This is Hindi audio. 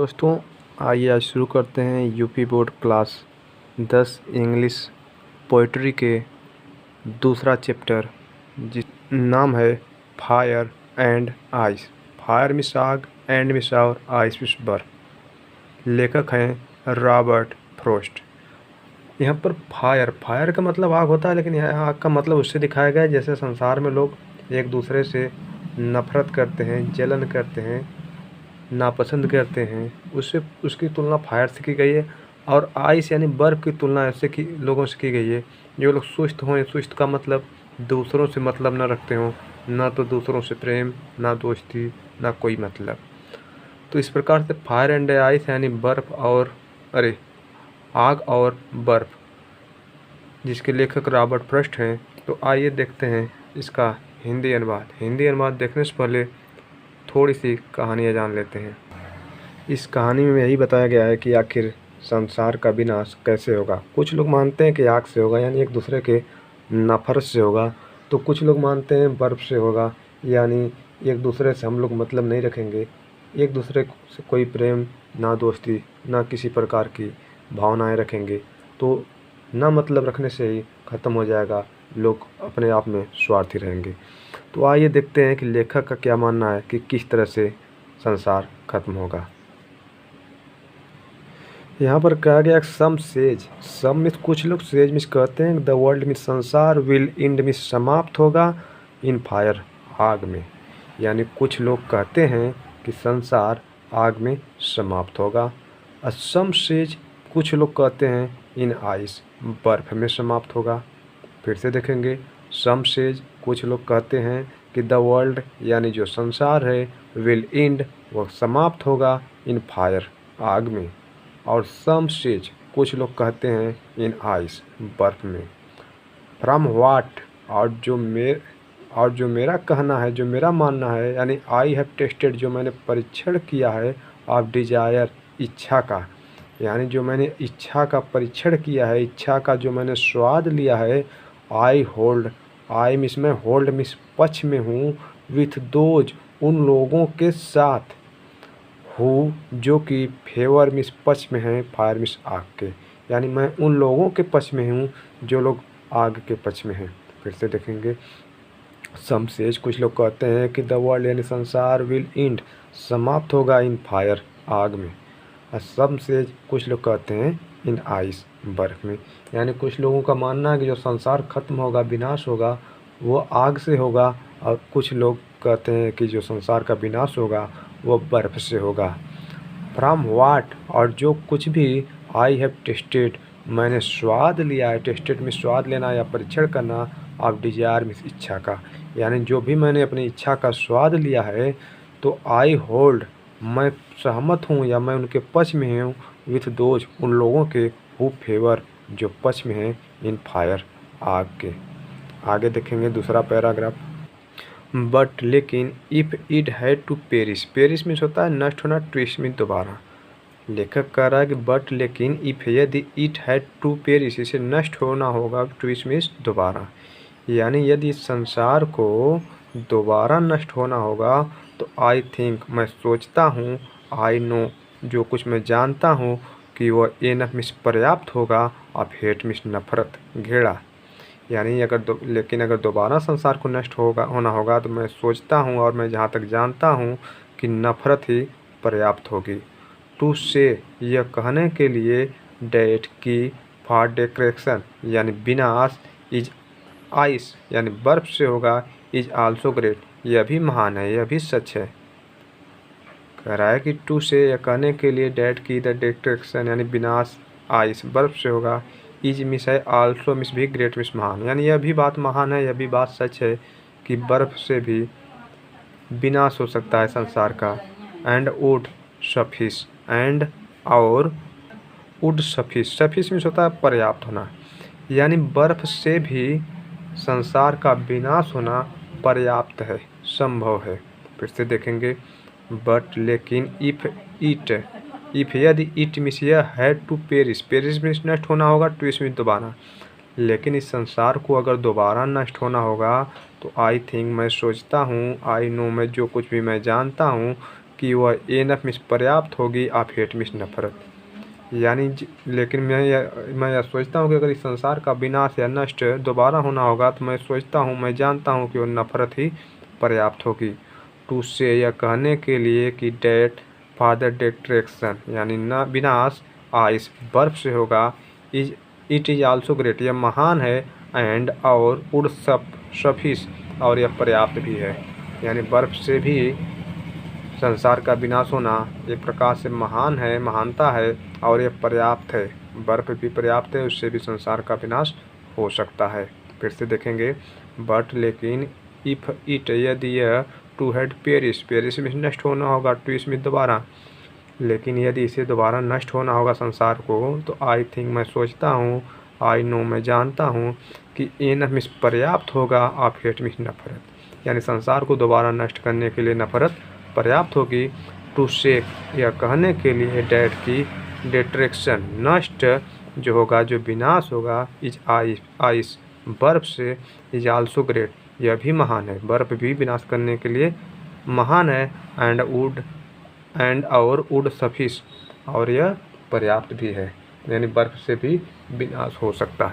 दोस्तों, आइए आज शुरू करते हैं UP board class 10 English poetry के दूसरा चैप्टर, जिस नाम है fire and ice. Fire miss आग, एंड मिस और आइस मिस बर्फ। लेखक हैं रॉबर्ट फ्रॉस्ट। यहाँ पर फायर का मतलब आग होता है, लेकिन यहाँ आग का मतलब उससे दिखाया गया है जैसे संसार में लोग एक दूसरे से नफरत करते हैं, जलन करते हैं, नापसंद करते हैं, उससे उसकी तुलना फायर से की गई है। और आइस यानी बर्फ़ की तुलना ऐसे की लोगों से की गई है जो लोग सुस्त हों। सुस्त का मतलब दूसरों से मतलब न रखते हों, ना तो दूसरों से प्रेम, ना दोस्ती, ना कोई मतलब। तो इस प्रकार से फायर एंड आइस यानी बर्फ़ और आग और बर्फ़, जिसके लेखक रॉबर्ट फ्रॉस्ट हैं। तो आइए देखते हैं इसका हिंदी अनुवाद देखने से पहले थोड़ी सी कहानियाँ जान लेते हैं। इस कहानी में यही बताया गया है कि आखिर संसार का विनाश कैसे होगा। कुछ लोग मानते हैं कि आग से होगा, यानी एक दूसरे के नफरत से होगा। तो कुछ लोग मानते हैं बर्फ़ से होगा, यानी एक दूसरे से हम लोग मतलब नहीं रखेंगे, एक दूसरे से कोई प्रेम, ना दोस्ती, ना किसी प्रकार की भावनाएं रखेंगे। तो ना मतलब रखने से ही ख़त्म हो जाएगा, लोग अपने आप में स्वार्थी रहेंगे। तो आइए देखते हैं कि लेखक का क्या मानना है कि किस तरह से संसार खत्म होगा। यहाँ पर कहा गया सम सेज, सम में कुछ लोग सेज मिस कहते हैं द वर्ल्ड मिस संसार विल एंड मिस समाप्त होगा इन फायर आग में। यानी कुछ लोग कहते हैं कि संसार आग में समाप्त होगा। सम सेज कुछ लोग कहते हैं इन आइस बर्फ में समाप्त होगा। फिर से देखेंगे, सम सेज कुछ लोग कहते हैं कि द वर्ल्ड यानी जो संसार है विल एंड वह समाप्त होगा इन फायर आग में। और सम सेज कुछ लोग कहते हैं इन आइस बर्फ में। फ्रॉम वाट और जो मेरा कहना है, जो मेरा मानना है, यानी आई हैव टेस्टेड जो मैंने परीक्षण किया है, ऑफ डिजायर इच्छा का, यानी जो मैंने इच्छा का परीक्षण किया है, इच्छा का जो मैंने स्वाद लिया है। आई होल्ड, आई मिस में होल्ड मिस पक्ष में हूँ, विथ दोज उन लोगों के साथ, हु जो कि फेवर मिस पक्ष में हैं, फायर मिस आग के, यानी मैं उन लोगों के पक्ष में हूँ जो लोग आग के पक्ष में हैं। फिर से देखेंगे, सम सेज कुछ लोग कहते हैं कि द वर्ल्ड यानी संसार विल एंड समाप्त होगा इन फायर आग में। और सम सेज कुछ लोग कहते हैं इन आइस बर्फ में, यानी कुछ लोगों का मानना है कि जो संसार खत्म होगा, विनाश होगा, वो आग से होगा। और कुछ लोग कहते हैं कि जो संसार का विनाश होगा वो बर्फ़ से होगा। फ्रॉम वाट और जो कुछ भी आई हैव टेस्टेड मैंने स्वाद लिया है, टेस्टेड में स्वाद लेना या परीक्षण करना, ऑफ डिजायर में इच्छा का, यानी जो भी मैंने अपनी इच्छा का स्वाद लिया है। तो आई होल्ड मैं सहमत हूँ या मैं उनके पक्ष में हूँ, विथ दोज उन लोगों के, हु फेवर जो पक्ष में हैं, इन फायर आग के। आगे देखेंगे दूसरा पैराग्राफ। बट लेकिन if it had to perish, perish means होता है नष्ट होना, ट्विस्ट मीन्स दोबारा। लेखक कह रहा है कि बट लेकिन इफ़ यदि इट हैड टू पेरिस इसे नष्ट होना होगा, ट्विस्ट मीन्स दोबारा, यानी यदि इस संसार को दोबारा नष्ट होना होगा तो आई थिंक मैं सोचता हूँ, आई नो जो कुछ मैं जानता हूँ, कि वह एनफ मीन्स पर्याप्त होगा, और हेट मीन्स नफरत, घृणा, यानी लेकिन अगर दोबारा संसार को नष्ट होना होगा तो मैं सोचता हूँ और मैं जहाँ तक जानता हूँ कि नफरत ही पर्याप्त होगी। टू से यह कहने के लिए, डेट की फॉर डिस्ट्रक्शन यानी विनाश, इज आइस यानी बर्फ से होगा, इज आल्सो ग्रेट यह भी महान है, यह भी सच है। कह रहा है कि टू से यह कहने के लिए, डेट की द डिस्ट्रक्शन यानी विनाश आइस बर्फ से होगा, इज मिस है, आल्सो मिस भी, ग्रेट मिस महान, यानी यह भी बात महान है, यह भी बात सच है कि बर्फ़ से भी विनाश हो सकता है संसार का। एंड वुड सफिस, एंड और वुड सफिस, सफिस मीन्स होता है पर्याप्त होना, यानी बर्फ़ से भी संसार का विनाश होना पर्याप्त है, संभव है। फिर से देखेंगे, बट लेकिन इफ़ यदि इट मीन्स यह had to perish, perish means नष्ट होना होगा, ट्विस्ट मीन्स दोबारा, लेकिन इस संसार को अगर दोबारा नष्ट होना होगा तो आई थिंक मैं सोचता हूँ, आई नो मैं जो कुछ भी मैं जानता हूँ, कि वह एनफ मीन्स पर्याप्त होगी, ऑफ हेट मीन्स नफरत। यानी लेकिन मैं यह सोचता हूँ कि अगर इस संसार का विनाश या नष्ट दोबारा होना होगा तो मैं सोचता हूँ, मैं जानता हूँ कि वो नफरत ही पर्याप्त होगी। टू से यह कहने के लिए कि डेट फादर डिस्ट्रैक्शन यानी न विनाश आइस बर्फ से होगा, इट इज आल्सो ग्रेट यह महान है, एंड और वुड सफिश और यह पर्याप्त भी है। यानी बर्फ से भी संसार का विनाश होना एक प्रकार से महान है, महानता है, और यह पर्याप्त है। बर्फ भी पर्याप्त है, उससे भी संसार का विनाश हो सकता है। फिर से देखेंगे, बट लेकिन इफ इट यदि यह टू हैड पेरिस में नष्ट होना होगा, टू इसमें दोबारा, लेकिन यदि इसे दोबारा नष्ट होना होगा संसार को, तो आई थिंक मैं सोचता हूँ, आई नो मैं जानता हूँ कि एनफ मीन्स पर्याप्त होगा, ऑफ हेट मीन्स नफरत। यानी संसार को दोबारा नष्ट करने के लिए नफरत पर्याप्त होगी। टू से यह कहने के लिए डेट की डिस्ट्रैक्शन नष्ट जो होगा, जो विनाश होगा, इज आइस बर्फ से, इज आल्सो ग्रेट यह भी महान है, बर्फ भी विनाश करने के लिए महान है, एंड और वुड सफिश और यह पर्याप्त भी है। यानी बर्फ से भी विनाश हो सकता है।